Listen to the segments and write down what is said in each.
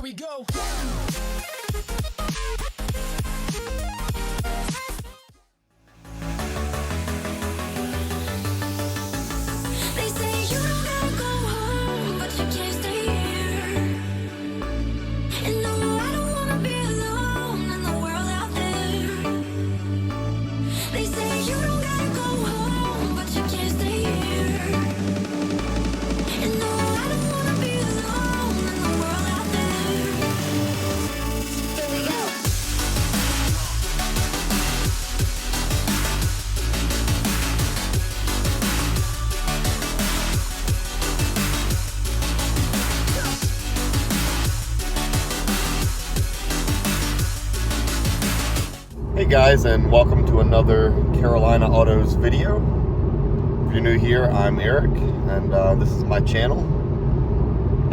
we go. They say you don't gotta go home, but you can't stay here. And no, I don't wanna be alone in the world out there. They say you don't gotta go home, but you can't stay here. And no, I don't wanna be alone in the world out there. Here we go. Hey guys, and welcome to another Carolina Autos video. If you're new here, I'm Eric, and this is my channel.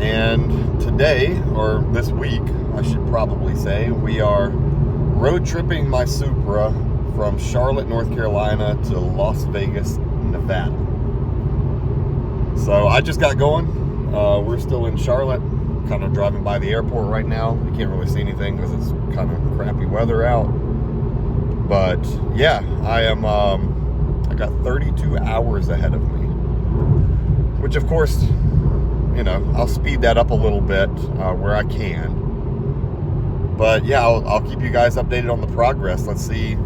And today, or this week, I should probably say, we are road tripping my Supra from Charlotte, North Carolina to Las Vegas, Nevada. So I just got going. We're still in Charlotte, kind of driving by the airport right now. You can't really see anything because it's kind of crappy weather out. But yeah, I got 32 hours ahead of me, which of course, you know, I'll speed that up a little bit where I can. But yeah, I'll keep you guys updated on the progress. Let's see,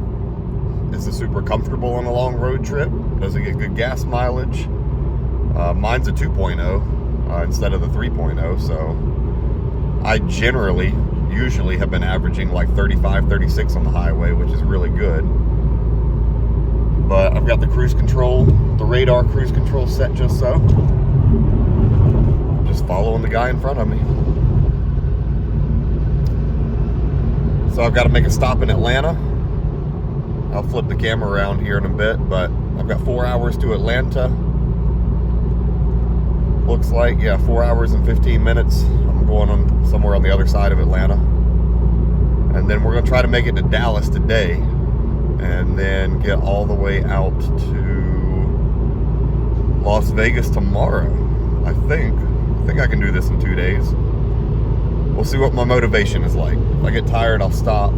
is the Supra comfortable on a long road trip? Does it get good gas mileage? Mine's a 2.0 instead of the 3.0, so I usually have been averaging like 35, 36 on the highway, which is really good. But I've got the cruise control, the radar cruise control set just so. Just following the guy in front of me. So I've got to make a stop in Atlanta. I'll flip the camera around here in a bit, but I've got 4 hours to Atlanta. Looks like, yeah, 4 hours and 15 minutes. I'm going on somewhere on the other side of Atlanta. And then we're going to try to make it to Dallas today. And then get all the way out to Las Vegas tomorrow. I think I can do this in 2 days. We'll see what my motivation is like. If I get tired, I'll stop,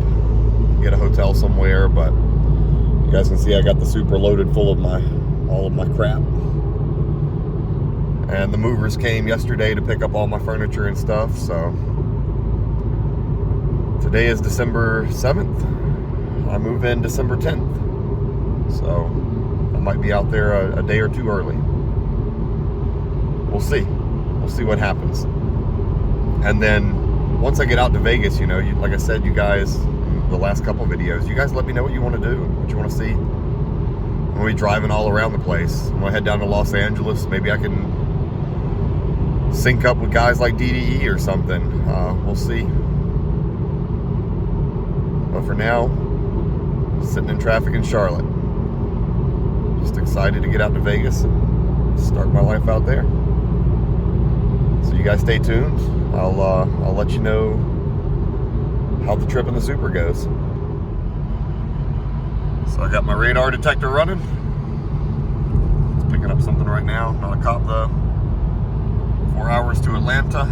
get a hotel somewhere. But you guys can see I got the Supra loaded full of all of my crap. And the movers came yesterday to pick up all my furniture and stuff, so today is December 7th. I move in December 10th. So I might be out there a day or two early. We'll see. We'll see what happens. And then once I get out to Vegas, you know, like I said, you guys, in the last couple videos, you guys let me know what you want to do, what you want to see. I'm going to be driving all around the place. I'm going to head down to Los Angeles. Maybe I can sync up with guys like DDE or something. We'll see. But for now, sitting in traffic in Charlotte. Just excited to get out to Vegas and start my life out there. So you guys stay tuned. I'll let you know how the trip in the Supra goes. So I got my radar detector running. It's picking up something right now. Not a cop though. 4 hours to Atlanta.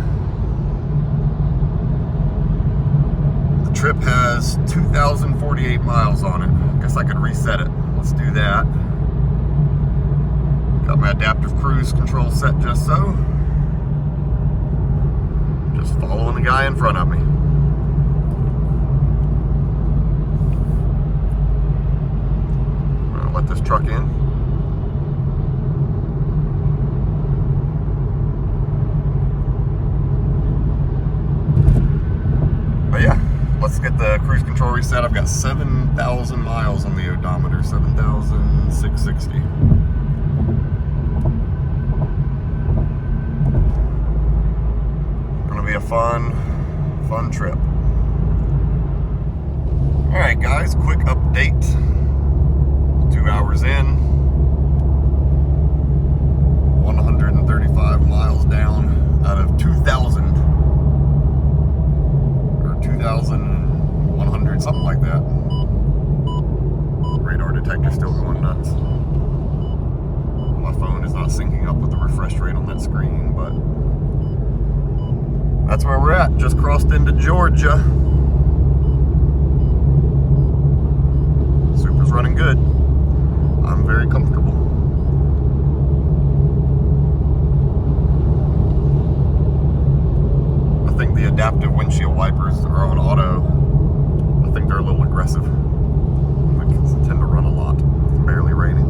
The trip has 2,048 miles on it. Guess I could reset it. Let's do that. Got my adaptive cruise control set just so. Just following the guy in front of me. I'm gonna let this truck in. But yeah, let's get the cruise control reset. I've got 7,000 miles on the odometer, 7,660. Gonna be a fun trip. All right, guys, quick update. 2 hours in, 135 miles down out of 2,000. 2,100, something like that. Radar detector still going nuts. My phone is not syncing up with the refresh rate on that screen, but That's where we're at. Just crossed into Georgia. Supra's running good. I'm very comfortable. I think the adaptive windshield wipers are on auto. I think they're a little aggressive. They tend to run a lot. It's barely raining.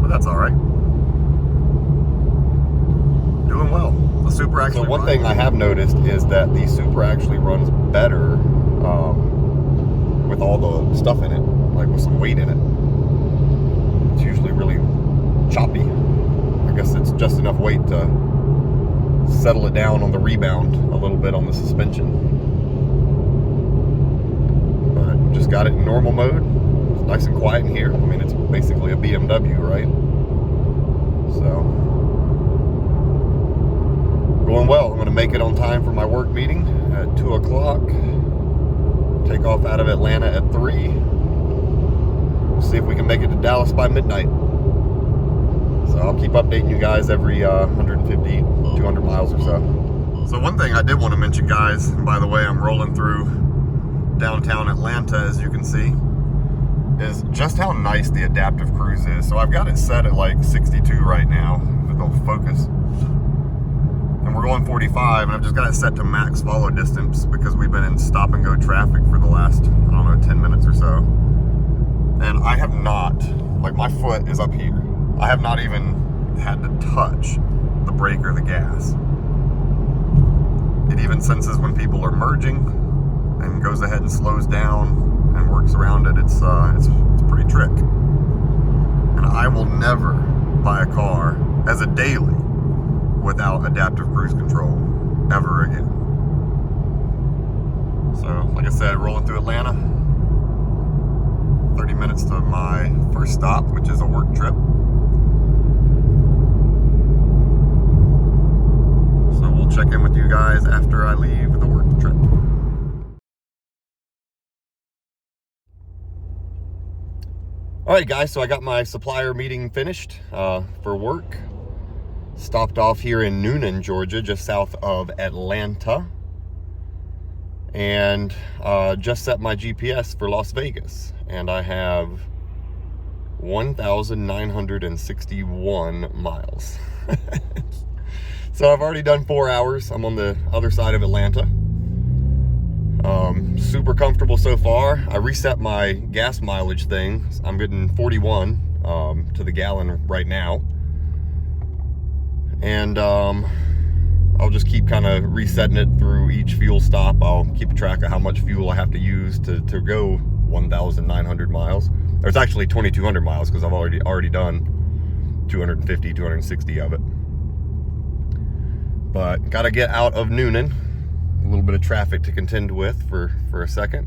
But that's alright. Doing well. The Supra actually. So one thing I have noticed is that the Supra actually runs better with all the stuff in it, like with some weight in it. It's usually really choppy. I guess it's just enough weight to settle it down on the rebound a little bit on the suspension. But just got it in normal mode. It's nice and quiet in here. I mean, it's basically a BMW, right? So, going well. I'm going to make it on time for my work meeting at 2 o'clock. Take off out of Atlanta at 3. We'll see if we can make it to Dallas by midnight. So I'll keep updating you guys every 150, 200 miles or so. So one thing I did want to mention, guys, and by the way, I'm rolling through downtown Atlanta, as you can see, is just how nice the adaptive cruise is. So I've got it set at like 62 right now, if it'll focus. And we're going 45, and I've just got it set to max follow distance because we've been in stop and go traffic for the last, I don't know, 10 minutes or so. And I have not, like my foot is up here. I have not even had to touch the brake or the gas. It even senses when people are merging and goes ahead and slows down and works around it. It's a pretty trick. And I will never buy a car as a daily without adaptive cruise control ever again. So, like I said, rolling through Atlanta. 30 minutes to my first stop, which is a work trip. So we'll check in with you guys after I leave the work trip. Alright guys, so I got my supplier meeting finished for work. Stopped off here in Newnan, Georgia, just south of Atlanta. And just set my GPS for Las Vegas. And I have 1,961 miles. So I've already done 4 hours. I'm on the other side of Atlanta. Super comfortable so far. I reset my gas mileage thing. I'm getting 41 to the gallon right now. And I'll just keep kind of resetting it through each fuel stop. I'll keep track of how much fuel I have to use to go 1,900 miles. There's actually 2,200 miles because I've already done 250, 260 of it. But gotta get out of Newnan. A little bit of traffic to contend with for a second.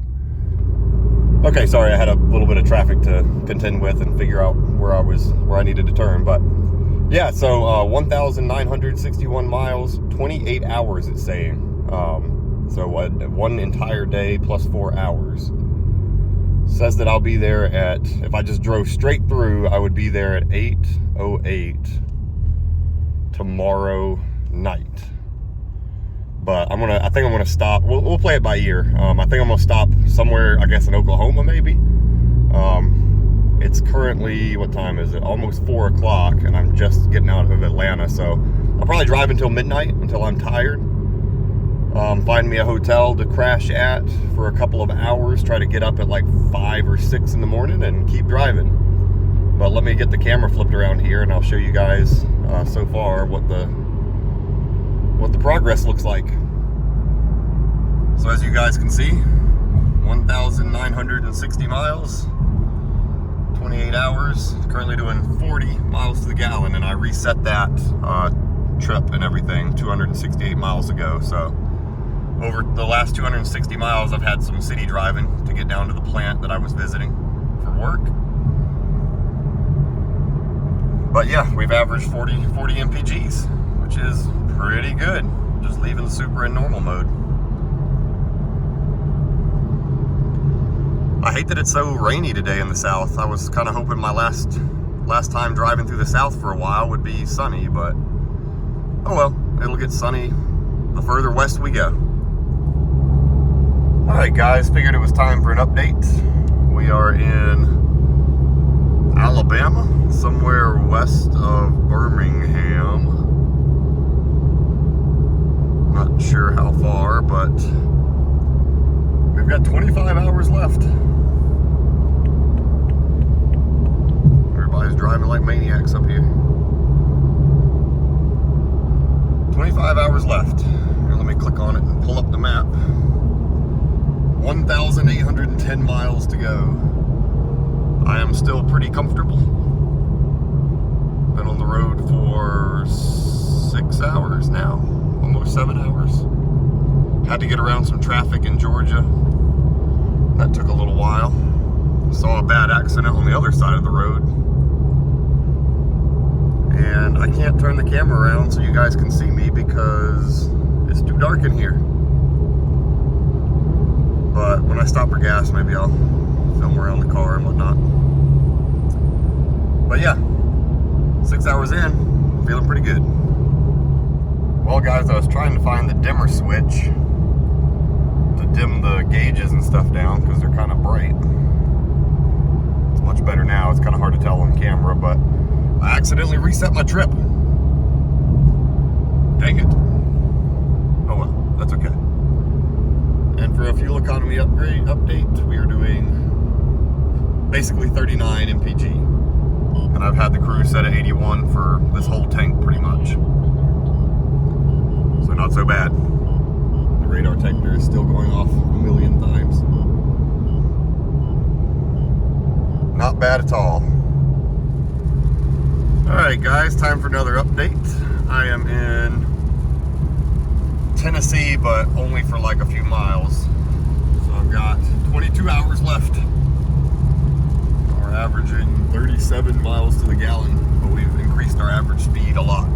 Okay, sorry, I had a little bit of traffic to contend with and figure out where I needed to turn. But yeah, so 1,961 miles, 28 hours it's saying. So one entire day plus 4 hours. Says that I'll be there at, if I just drove straight through, I would be there at 8:08 tomorrow night. But I think I'm gonna stop. We'll play it by ear. I think I'm gonna stop somewhere, I guess in Oklahoma maybe. It's currently, what time is it? Almost 4 o'clock, and I'm just getting out of Atlanta. So I'll probably drive until midnight, until I'm tired. Find me a hotel to crash at for a couple of hours. Try to get up at like 5 or 6 in the morning and keep driving. But let me get the camera flipped around here, and I'll show you guys so far what the progress looks like. So as you guys can see, 1,960 miles, 28 hours, currently doing 40 miles to the gallon, and I reset that trip and everything 268 miles ago. So over the last 260 miles, I've had some city driving to get down to the plant that I was visiting for work. But yeah, we've averaged 40 mpgs, which is pretty good. Just leaving the Supra in normal mode. I hate that it's so rainy today in the south. I was kind of hoping my last time driving through the south for a while would be sunny, but oh well, it'll get sunny the further west we go. All right, guys, figured it was time for an update. We are in Alabama, somewhere west of Birmingham. Not sure how far, but we've got 25 hours left. Everybody's driving like maniacs up here. 25 hours left. Here, let me click on it and pull up the map. 1,810 miles to go. I am still pretty comfortable. Been on the road for 6 hours now, almost 7 hours. Had to get around some traffic in Georgia. That took a little while. Saw a bad accident on the other side of the road. And I can't turn the camera around so you guys can see me because it's too dark in here. But when I stop for gas, maybe I'll film around the car and whatnot. But yeah, 6 hours in, feeling pretty good. Well, guys, I was trying to find the dimmer switch to dim the gauges and stuff down because they're kind of bright. It's much better now. It's kind of hard to tell on camera, but I accidentally reset my trip. Dang it. Oh well, that's okay. And for a fuel economy update, we are doing basically 39 mpg. And I've had the cruise set at 81 for this whole tank pretty much. So not so bad. The radar detector is still going off a million times. Not bad at all. Alright guys, time for another update. I am in Tennessee, but only for like a few miles. So I've got 22 hours left. We're averaging 37 miles to the gallon, but we've increased our average speed a lot.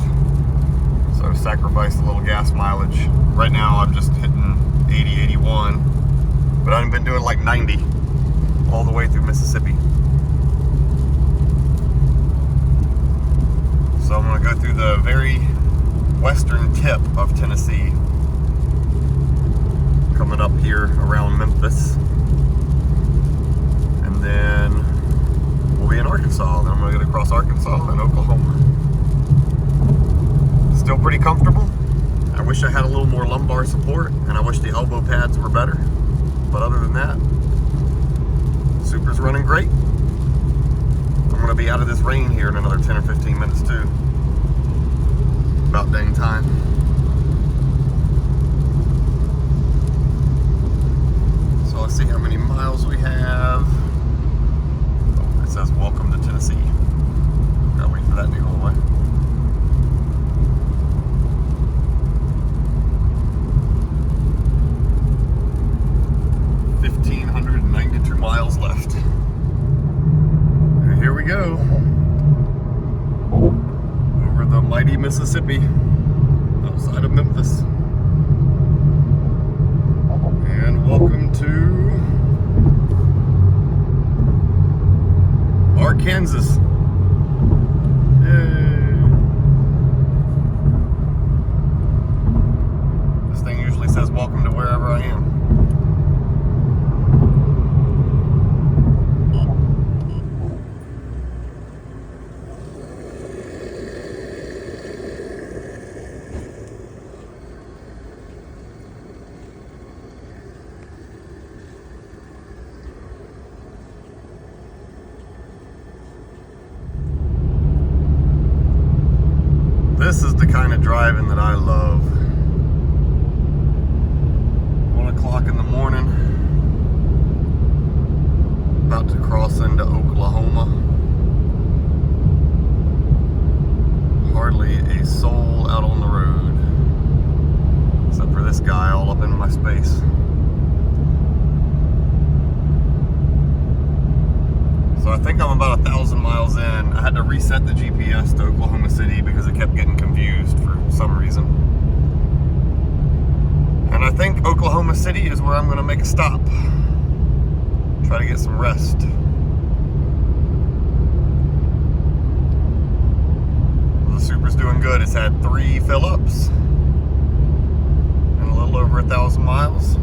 So sacrificed a little gas mileage. Right now I'm just hitting 80, 81, but I've been doing like 90 all the way through Mississippi. So I'm gonna go through the very western tip of Tennessee, coming up here around Memphis, and then we'll be in Arkansas. Then I'm gonna get across Arkansas and Oklahoma. Still pretty comfortable. I wish I had a little more lumbar support, and I wish the elbow pads were better. But other than that, Supra's running great. I'm gonna be out of this rain here in another 10 or 15 minutes too. About dang time. So let's see how many miles we have. Oh, it says welcome to Tennessee. Gotta wait for that to go away. Miles left. And here we go. Over the mighty Mississippi, outside of Memphis. And welcome to Arkansas. Yay. This thing usually says welcome to wherever I am. This is the kind of driving that I love. 1 o'clock in the morning. About to cross into Oklahoma. Hardly a soul out on the road. Except for this guy all up in my space. So I think I'm about 1,000 miles in. I had to reset the GPS to Oklahoma City because it kept getting confused for some reason. And I think Oklahoma City is where I'm going to make a stop. Try to get some rest. The Supra's doing good. It's had 3 fill-ups. little over 1,000 miles.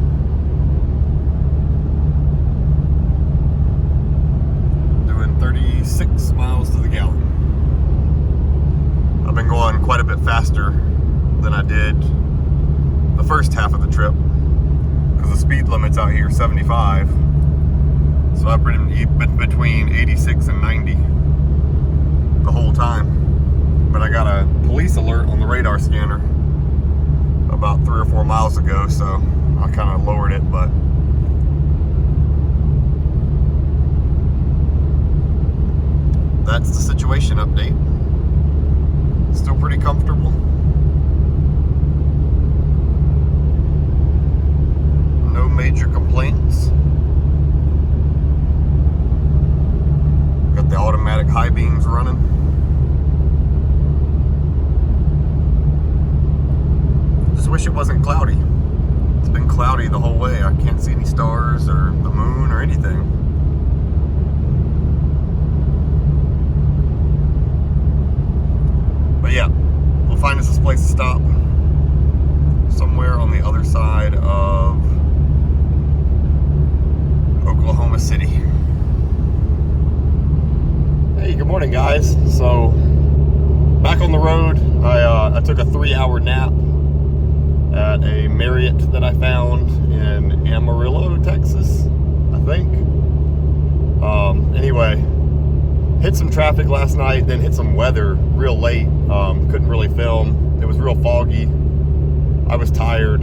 Doing 36 miles to the gallon. I've been going quite a bit faster than I did the first half of the trip because the speed limit's out here 75. So I've been between 86 and 90 the whole time. But I got a police alert on the radar scanner about 3 or 4 miles ago, so I kind of lowered it, but that's the situation update. Still pretty comfortable. No major complaints. Got the automatic high beams running. Just wish it wasn't cloudy. It's been cloudy the whole way. I can't see any stars or the moon or anything. But yeah, we'll find us this place to stop somewhere on the other side of Oklahoma City. Hey, good morning, guys. So back on the road. I took a 3-hour nap at a Marriott that I found in Amarillo, Texas, I think. Anyway, hit some traffic last night, then hit some weather real late. Couldn't really film. It was real foggy. I was tired,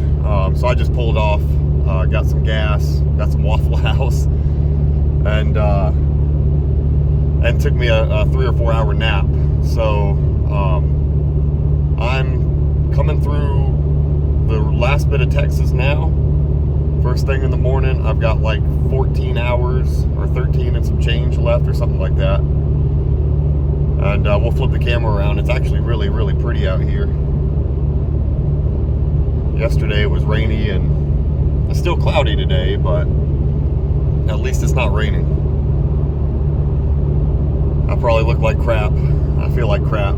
so I just pulled off, got some gas, got some Waffle House, and took me a 3 or 4 hour nap. So I'm coming through the last bit of Texas now. First thing in the morning. I've got like 14 hours or 13 and some change left or something like that. And we'll flip the camera around. It's actually really, really pretty out here. Yesterday it was rainy and it's still cloudy today, but at least it's not raining. I probably look like crap. I feel like crap.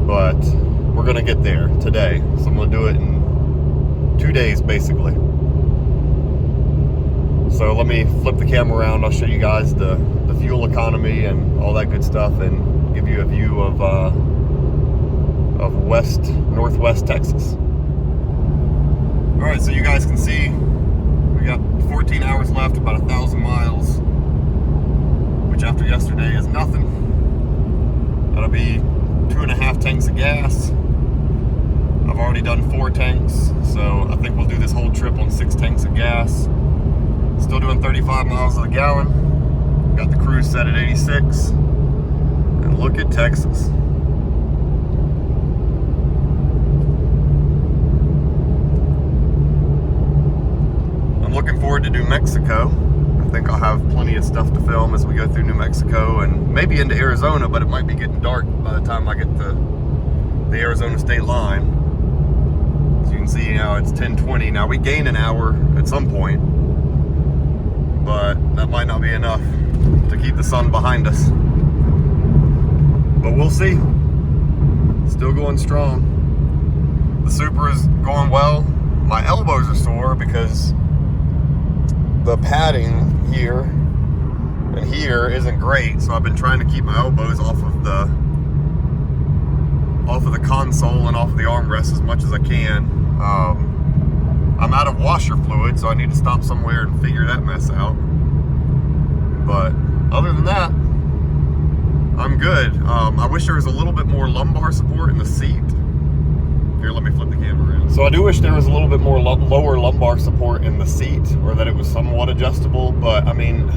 But we're gonna get there today. So I'm gonna do it in 2 days, basically. So let me flip the camera around. I'll show you guys the fuel economy and all that good stuff, and give you a view of northwest Texas. All right, so you guys can see we got 14 hours left, about 1,000 miles, which after yesterday is nothing. That'll be 2.5 tanks of gas. I've already done 4 tanks, so I think we'll do this whole trip on 6 tanks of gas. Still doing 35 miles to the gallon. Got the cruise set at 86. And look at Texas. I'm looking forward to New Mexico. I think I'll have plenty of stuff to film as we go through New Mexico and maybe into Arizona, but it might be getting dark by the time I get to the Arizona state line. As you can see now, it's 10:20. Now we gain an hour at some point, but that might not be enough to keep the sun behind us. But we'll see. Still going strong. The Supra is going well. My elbows are sore because the padding here and here isn't great, so I've been trying to keep my elbows off of the console and off of the armrest as much as I can. I'm out of washer fluid, so I need to stop somewhere and figure that mess out. But other than that, I'm good. I wish there was a little bit more lumbar support in the seat. Here, let me flip the camera around. So I do wish there was a little bit more lower lumbar support in the seat, or that it was somewhat adjustable. But I mean,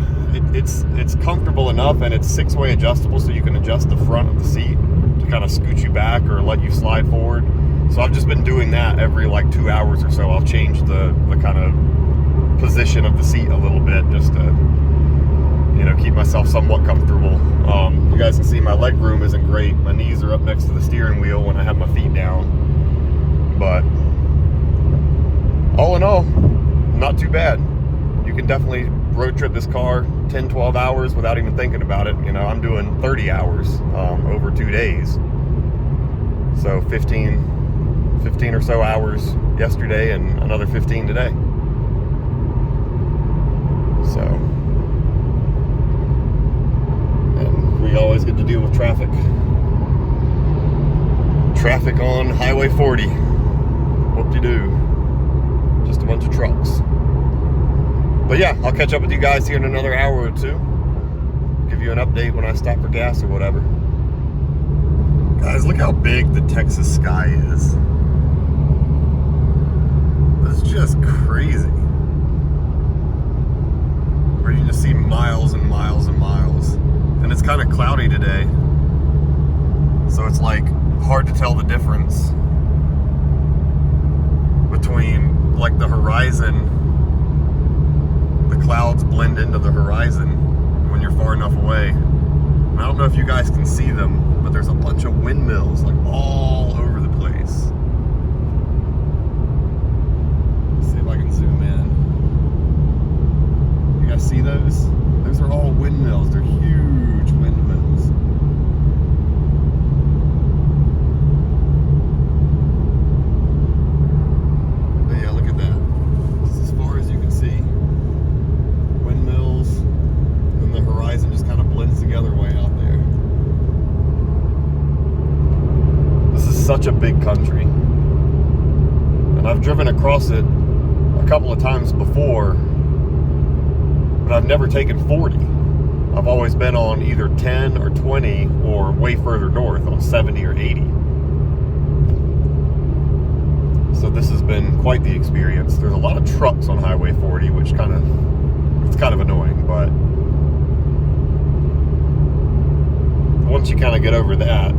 it's comfortable enough, and it's 6-way adjustable, so you can adjust the front of the seat to kind of scoot you back or let you slide forward. So I've just been doing that every like 2 hours or so. I'll change the kind of position of the seat a little bit just to, you know, keep myself somewhat comfortable. You guys can see my leg room isn't great. My knees are up next to the steering wheel when I have my feet down. But all in all, not too bad. You can definitely road trip this car 10, 12 hours without even thinking about it. You know, I'm doing 30 hours over 2 days. So 15 15 or so hours yesterday and another 15 today. So, and we always get to deal with traffic. Traffic on Highway 40. Whoop-de-doo. Just a bunch of trucks. But yeah, I'll catch up with you guys here in another hour or two. Give you an update when I stop for gas or whatever. Guys, look how big the Texas sky is. That's just crazy. Where you just see miles and miles and miles. And it's kind of cloudy today. So it's like hard to tell the difference between like the horizon. The clouds blend into the horizon when you're far enough away. And I don't know if you guys can see them, but there's a bunch of windmills like all over the place. Let's see if I can zoom in. You guys see those? Those are all windmills. They're huge windmills. But yeah, look at that. This is as far as you can see. Windmills, and the horizon just kind of blends together way out there. This is such a big country, and I've driven across it a couple of times before, but I've never taken 40. I've always been on either 10 or 20 or way further north on 70 or 80. So this has been quite the experience. There's a lot of trucks on Highway 40, which it's kind of annoying, but once you kind of get over that,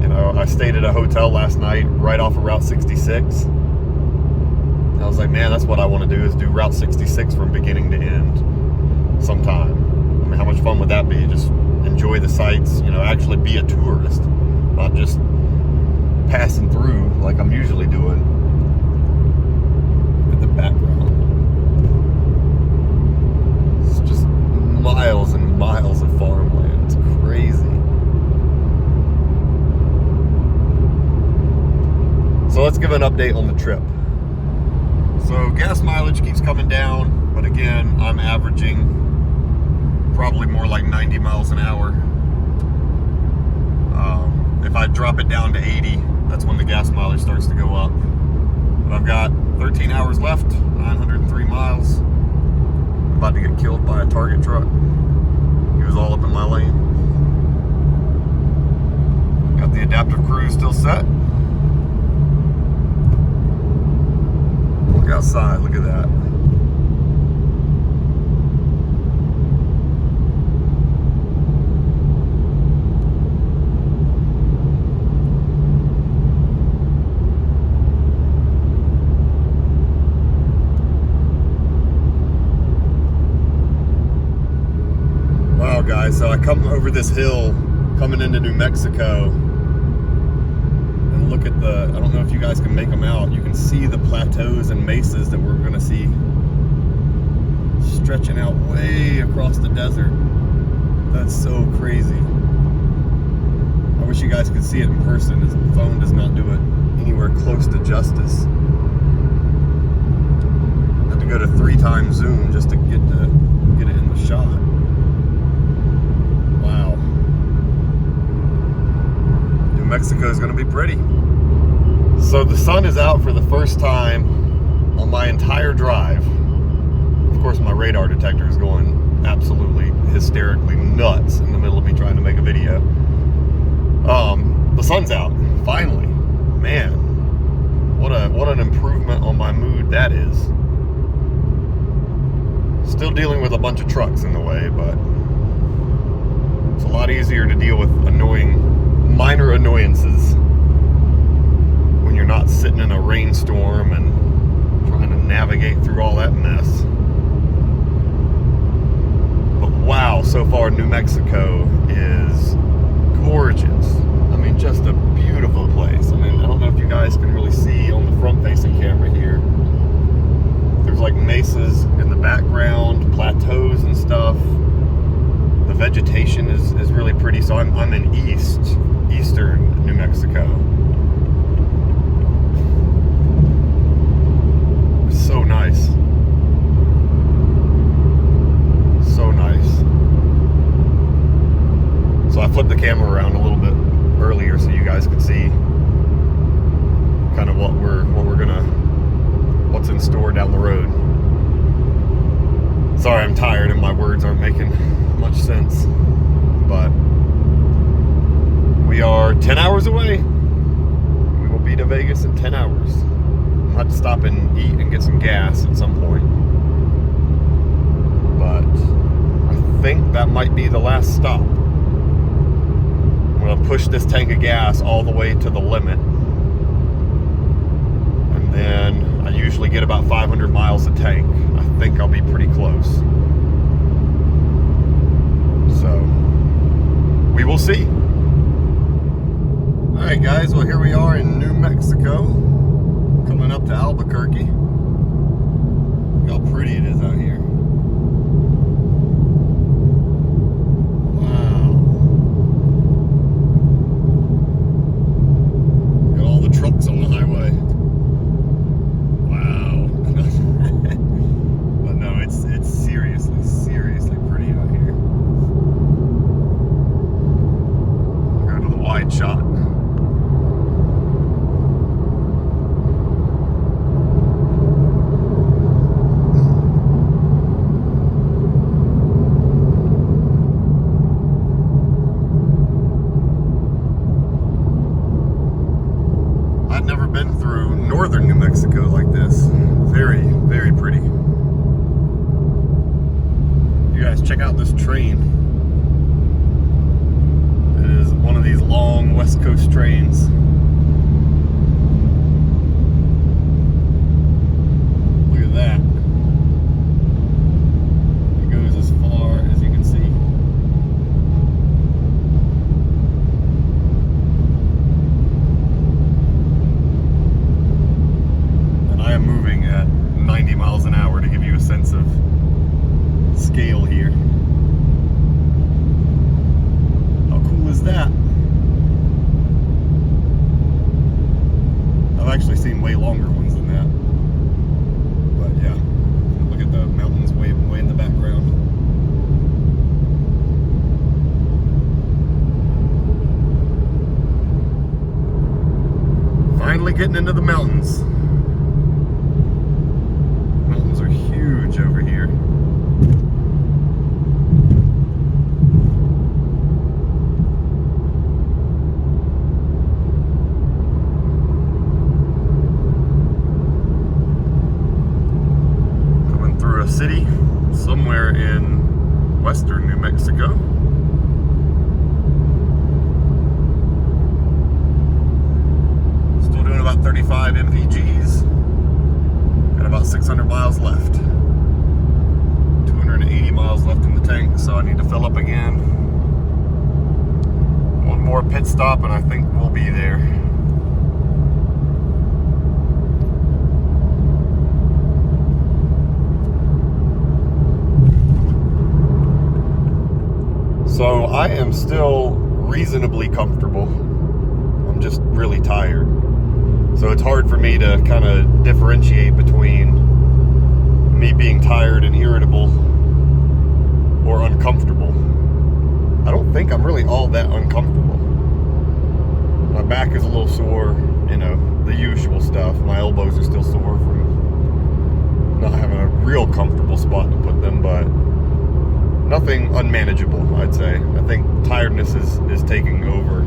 you know, I stayed at a hotel last night right off of Route 66. I was like, man, that's what I want to do, is do Route 66 from beginning to end sometime. I mean, how much fun would that be? Just enjoy the sights, you know, actually be a tourist, not just passing through like I'm usually doing. Look at the background. It's just miles and miles of farmland. It's crazy. So let's give an update on the trip. So gas mileage keeps coming down, but again, I'm averaging probably more like 90 miles an hour. If I drop it down to 80, that's when the gas mileage starts to go up. But I've got 13 hours left, 903 miles. I'm about to get killed by a Target truck. He was all up in my lane. Got the adaptive cruise still set. Look outside, look at that. Wow, guys, so I come over this hill coming into New Mexico. Look at the, I don't know if you guys can make them out. You can see the plateaus and mesas that we're going to see stretching out way across the desert. That's so crazy. I wish you guys could see it in person. This phone does not do it anywhere close to justice. I had to go to 3 times zoom just to get it in the shot. Wow. New Mexico is going to be pretty. So the sun is out for the first time on my entire drive. Of course, my radar detector is going absolutely hysterically nuts in the middle of me trying to make a video. The sun's out, finally. Man, what an improvement on my mood that is. Still dealing with a bunch of trucks in the way, but it's a lot easier to deal with minor annoyances when you're not sitting in a rainstorm and trying to navigate through all that mess. But wow, so far New Mexico is gorgeous. I mean, just a beautiful place. I mean, I don't know if you guys can really see on the front-facing camera here. There's like mesas in the background, plateaus and stuff. The vegetation is really pretty. So I'm in eastern New Mexico. so nice. So nice. So I flipped the camera around a little bit earlier so you guys could see kind of what's in store down the road. Sorry, I'm tired and my words aren't making much sense, but we are 10 hours away. We will be to Vegas in 10 hours. I'll have to stop and eat and get some gas at some point, but I think that might be the last stop. I'm gonna push this tank of gas all the way to the limit, and then I usually get about 500 miles a tank. I think I'll be pretty close. So, we will see. Alright guys, well here we are in New Mexico, coming up to Albuquerque. Look how pretty it is out here. Wow. Got all the trucks on the highway. Wow. But no, it's seriously pretty out here. Go to the wide shot. Never been through northern New Mexico like this. Very, very pretty. You guys check out this train. It is one of these long West Coast trains. Look at that. It goes as far as you can see. I am moving at 90 miles an hour to give you a sense of scale here. How cool is that? I've actually seen way longer ones than that. But yeah, look at the mountains way in the background. Finally getting into the mountains. Mountains are huge over here. Coming through a city somewhere in western New Mexico. Still doing about 35 mpgs. Got about 600 miles left. 280 miles left in the tank, so I need to fill up again. One more pit stop and I think we'll be there. So I am still reasonably comfortable. I'm just really tired. So it's hard for me to kind of differentiate between me being tired and irritable or uncomfortable. I don't think I'm really all that uncomfortable. My back is a little sore, you know, the usual stuff. My elbows are still sore from not having a real comfortable spot to put them, but nothing unmanageable, I'd say. I think tiredness is taking over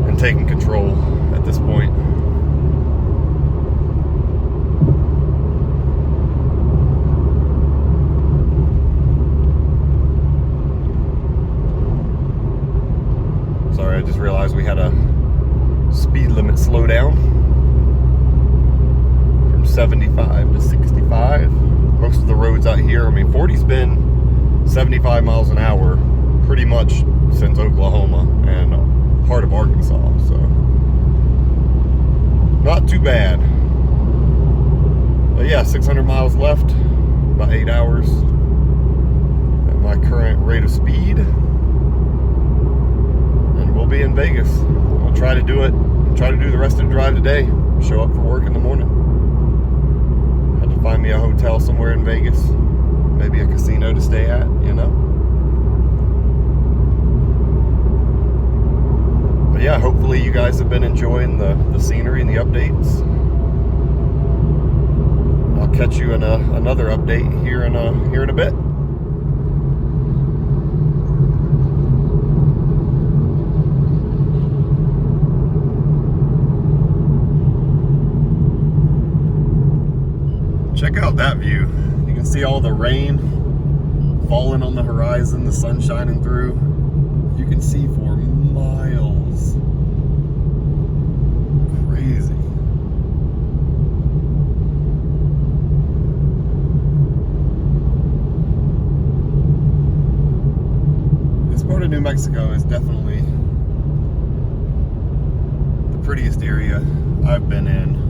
and taking control at this point. Sorry, I just realized we had a speed limit slowdown from 75 to 65. Most of the roads out here, I mean, 40's been 75 miles an hour pretty much since Oklahoma and part of Arkansas, so not too bad. But yeah, 600 miles left, about 8 hours at my current rate of speed, and we'll be in Vegas. I'll try to do the rest of the drive today, show up for work in the morning. find me a hotel somewhere in Vegas, maybe a casino to stay at, you know. But yeah, hopefully you guys have been enjoying the scenery and the updates. I'll catch you in another update here in a bit. Check out that view. You can see all the rain falling on the horizon, the sun shining through. You can see for miles. Crazy. This part of New Mexico is definitely the prettiest area I've been in.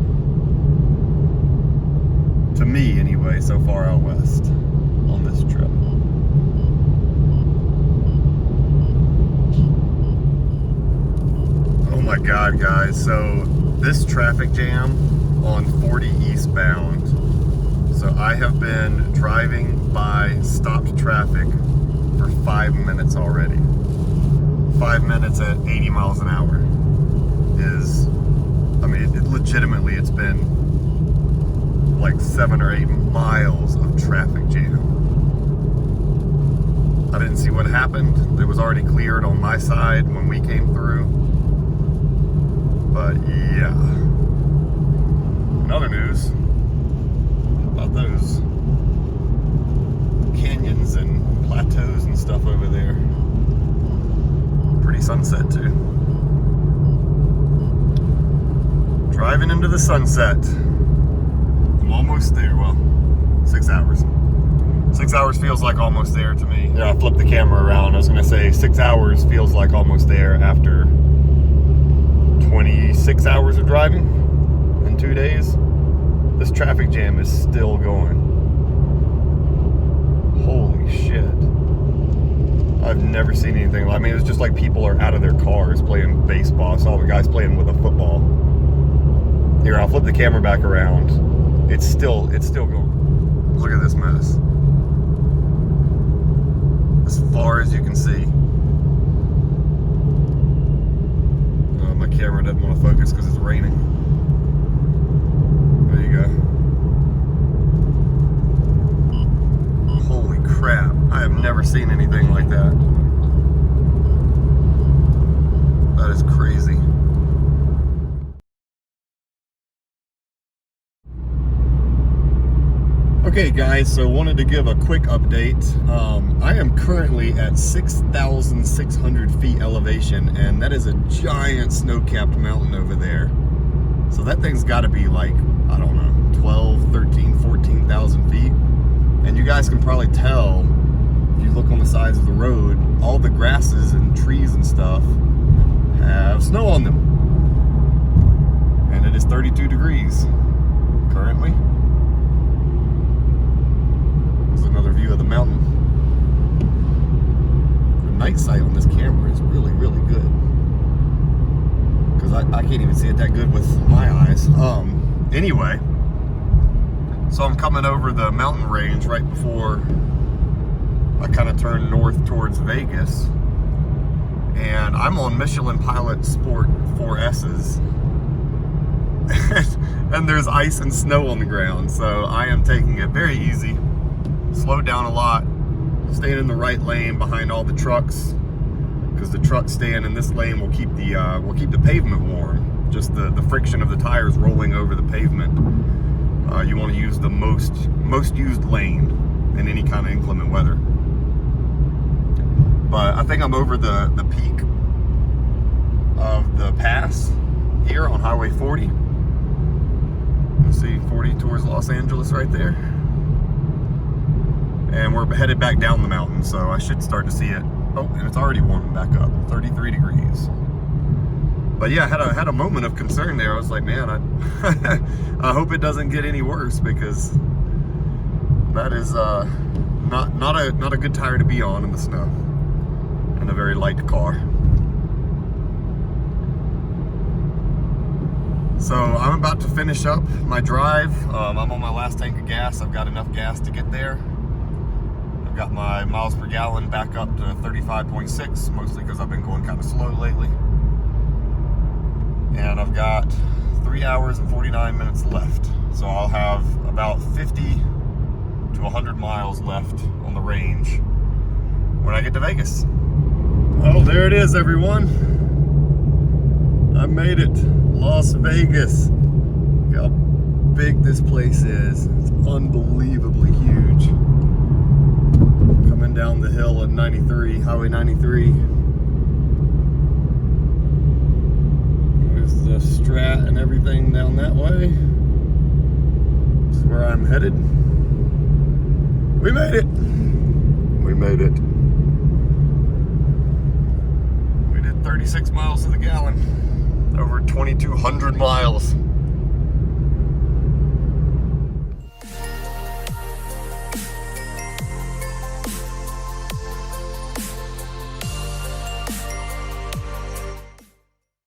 To me, anyway, so far out west on this trip. Oh my God, guys. So this traffic jam on 40 eastbound. So I have been driving by stopped traffic for 5 minutes already. 5 minutes at 80 miles an hour is, I mean, legitimately, it's been like 7 or 8 miles of traffic jam. I didn't see what happened. It was already cleared on my side when we came through. But yeah. In other news, how about those canyons and plateaus and stuff over there? Pretty sunset too. Driving into the sunset. Almost there. Well, 6 hours. 6 hours feels like almost there to me. Yeah, I flipped the camera around. I was gonna say 6 hours feels like almost there after 26 hours of driving in 2 days. This traffic jam is still going. Holy shit. I've never seen anything. I mean, it's just like people are out of their cars playing baseball. I saw the guys playing with a football. Here, I'll flip the camera back around. It's still going. Look at this mess. As far as you can see. My camera doesn't want to focus because it's raining. There you go. Holy crap. I have never seen anything like that. That is crazy. Okay guys, so wanted to give a quick update. I am currently at 6,600 feet elevation, and that is a giant snow-capped mountain over there. So that thing's got to be like, I don't know, 12, 13, 14,000 feet. And you guys can probably tell, if you look on the sides of the road, all the grasses and trees and stuff have snow on them. And it is 32 degrees currently. Another view of the mountain. The night sight on this camera is really, really good. Because I can't even see it that good with my eyes. Anyway, so I'm coming over the mountain range right before I kind of turn north towards Vegas. And I'm on Michelin Pilot Sport 4S's. And there's ice and snow on the ground. So I am taking it very easy. Slowed down a lot, staying in the right lane behind all the trucks, because the trucks staying in this lane will keep the pavement warm. Just the friction of the tires rolling over the pavement. You want to use the most used lane in any kind of inclement weather. But I think I'm over the peak of the pass here on Highway 40. You see 40 towards Los Angeles right there. And we're headed back down the mountain, so I should start to see it. Oh, and it's already warming back up, 33 degrees. But yeah, I had a moment of concern there. I was like, man, I hope it doesn't get any worse, because that is not a good tire to be on in the snow, in a very light car. So I'm about to finish up my drive. I'm on my last tank of gas. I've got enough gas to get there. I've got my miles per gallon back up to 35.6, mostly because I've been going kind of slow lately. And I've got 3 hours and 49 minutes left. So I'll have about 50 to 100 miles left on the range when I get to Vegas. Oh, there it is, everyone. I made it. Las Vegas. Look how big this place is. It's unbelievably huge. Coming down the hill at 93, Highway 93. There's the Strat and everything down that way. This is where I'm headed. We made it. We made it. We did 36 miles to the gallon. Over 2,200 miles.